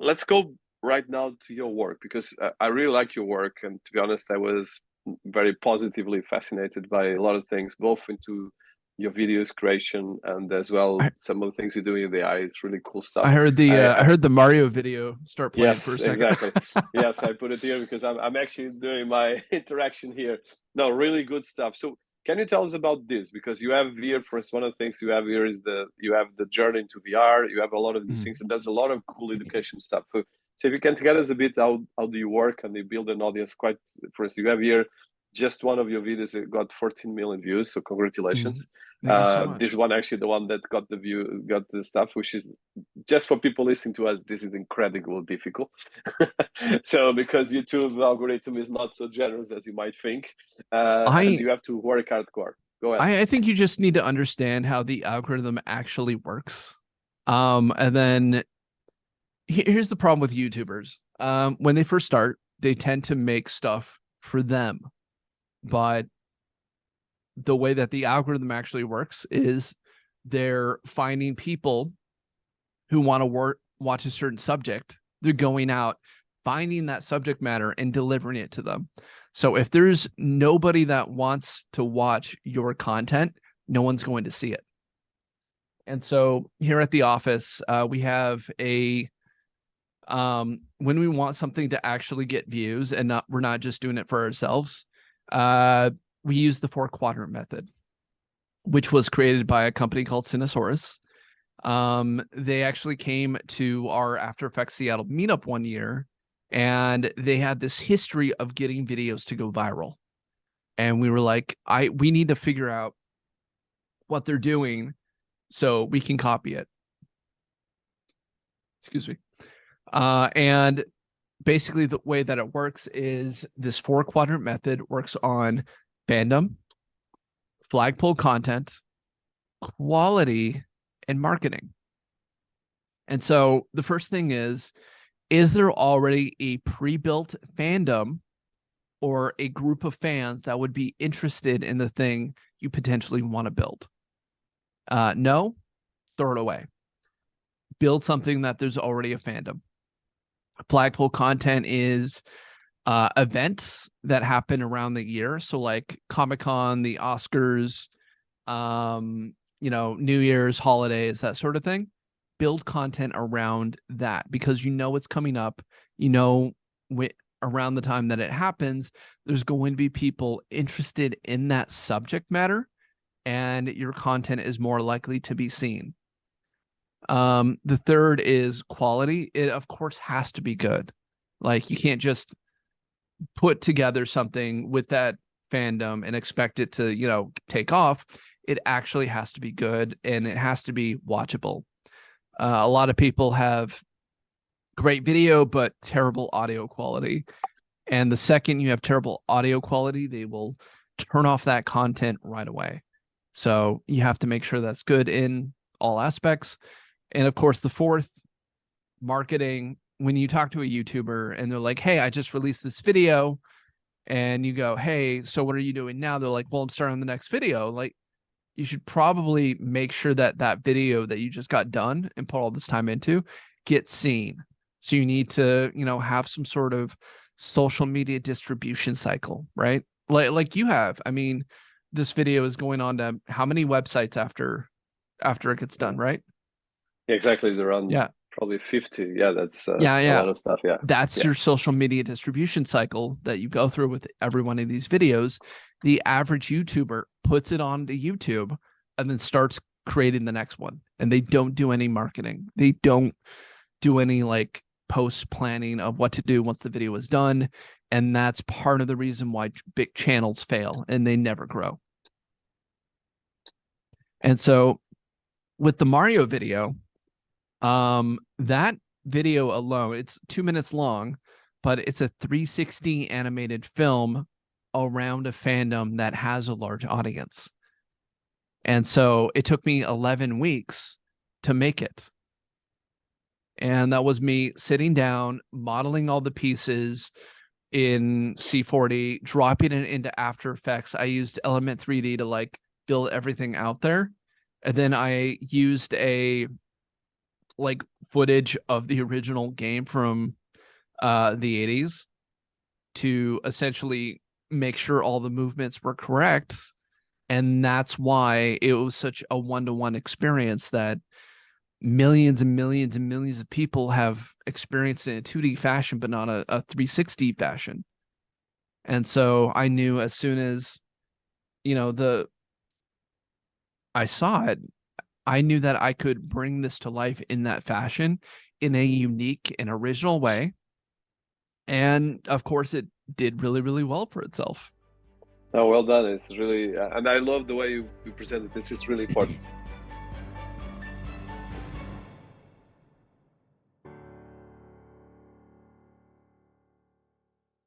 let's go right now to your work, because I really like your work, and to be honest, I was very positively fascinated by a lot of things, both into your videos creation and as well I, some of the things you do in the AI. It's really cool I stuff. heard the I I heard the Mario video start playing for a Yes, second. exactly. Yes, I put it here because I'm actually doing my interaction here. No, really good stuff. So can you tell us about this? Because you have here, for instance, one of the things you have here is you have the journey into VR. You have a lot of these things, Mm. and there's a lot of cool education stuff. So if you can tell us a bit how do you work and you build an audience? Quite, for instance, you have here just one of your videos that got 14 million views. So congratulations. Mm. Thank you so This much. one actually the one that got the stuff, which is just for people listening to us, this is incredibly difficult. So because YouTube algorithm is not so generous as you might think, and I you have to work hardcore. Go ahead. I think you just need to understand how the algorithm actually works. And then here's the problem with YouTubers. When they first start, they tend to make stuff for them, but the way that the algorithm actually works is they're finding people who want to watch a certain subject. They're going out, finding that subject matter and delivering it to them. So if there's nobody that wants to watch your content, no one's going to see it. And so here at the office, we have a when we want something to actually get views and we're not just doing it for ourselves, we use the 4-quadrant method, which was created by a company called Cinesaurus. They actually came to our After Effects Seattle meetup one year, and they had this history of getting videos to go viral. And we were like, we need to figure out what they're doing so we can copy it. Excuse me. And basically the way that it works is this 4-quadrant method works on fandom, flagpole content, quality, and marketing. And so the first thing is there already a pre-built fandom or a group of fans that would be interested in the thing you potentially want to build? No, throw it away. Build something that there's already a fandom. Flagpole content is events that happen around the year. So like Comic-Con, the Oscars, New Year's, holidays, that sort of thing. Build content around that because you know it's coming up. You know, around the time that it happens, there's going to be people interested in that subject matter, and your content is more likely to be seen. The third is quality. It, of course, has to be good. Like, you can't just put together something with that fandom and expect it to, take off. It actually has to be good, and it has to be watchable. A lot of people have great video, but terrible audio quality. And the second you have terrible audio quality, they will turn off that content right away. So you have to make sure that's good in all aspects. And of course, the fourth, marketing. When you talk to a YouTuber and they're like, hey, I just released this video, and you go, hey, so what are you doing now? They're like, well, I'm starting the next video. Like, you should probably make sure that that video that you just got done and put all this time into gets seen. So you need to, have some sort of social media distribution cycle, right? Like you have. I mean, this video is going on to how many websites after it gets done, right? Yeah, exactly. It's around Yeah. probably 50. Yeah, that's Yeah, a yeah. lot of stuff. Yeah, That's yeah. your social media distribution cycle that you go through with every one of these videos. The average YouTuber puts it onto YouTube and then starts creating the next one. And they don't do any marketing. They don't do any like post planning of what to do once the video is done. And that's part of the reason why big channels fail and they never grow. And so with the Mario video, that video alone, it's 2 minutes long, but it's a 360 animated film around a fandom that has a large audience. And so it took me 11 weeks to make it. And that was me sitting down, modeling all the pieces in C40, dropping it into After Effects. I used Element 3D to like build everything out there. And then I used a like footage of the original game from the 80s to essentially make sure all the movements were correct. And that's why it was such a one-to-one experience that millions and millions and millions of people have experienced in a 2D fashion, but not a 360 fashion. And so I knew as soon as, you know, I saw it, I knew that I could bring this to life in that fashion in a unique and original way. And of course, it did really, really well for itself. Oh, well done. It's really, and I love the way you presented this. It's really important.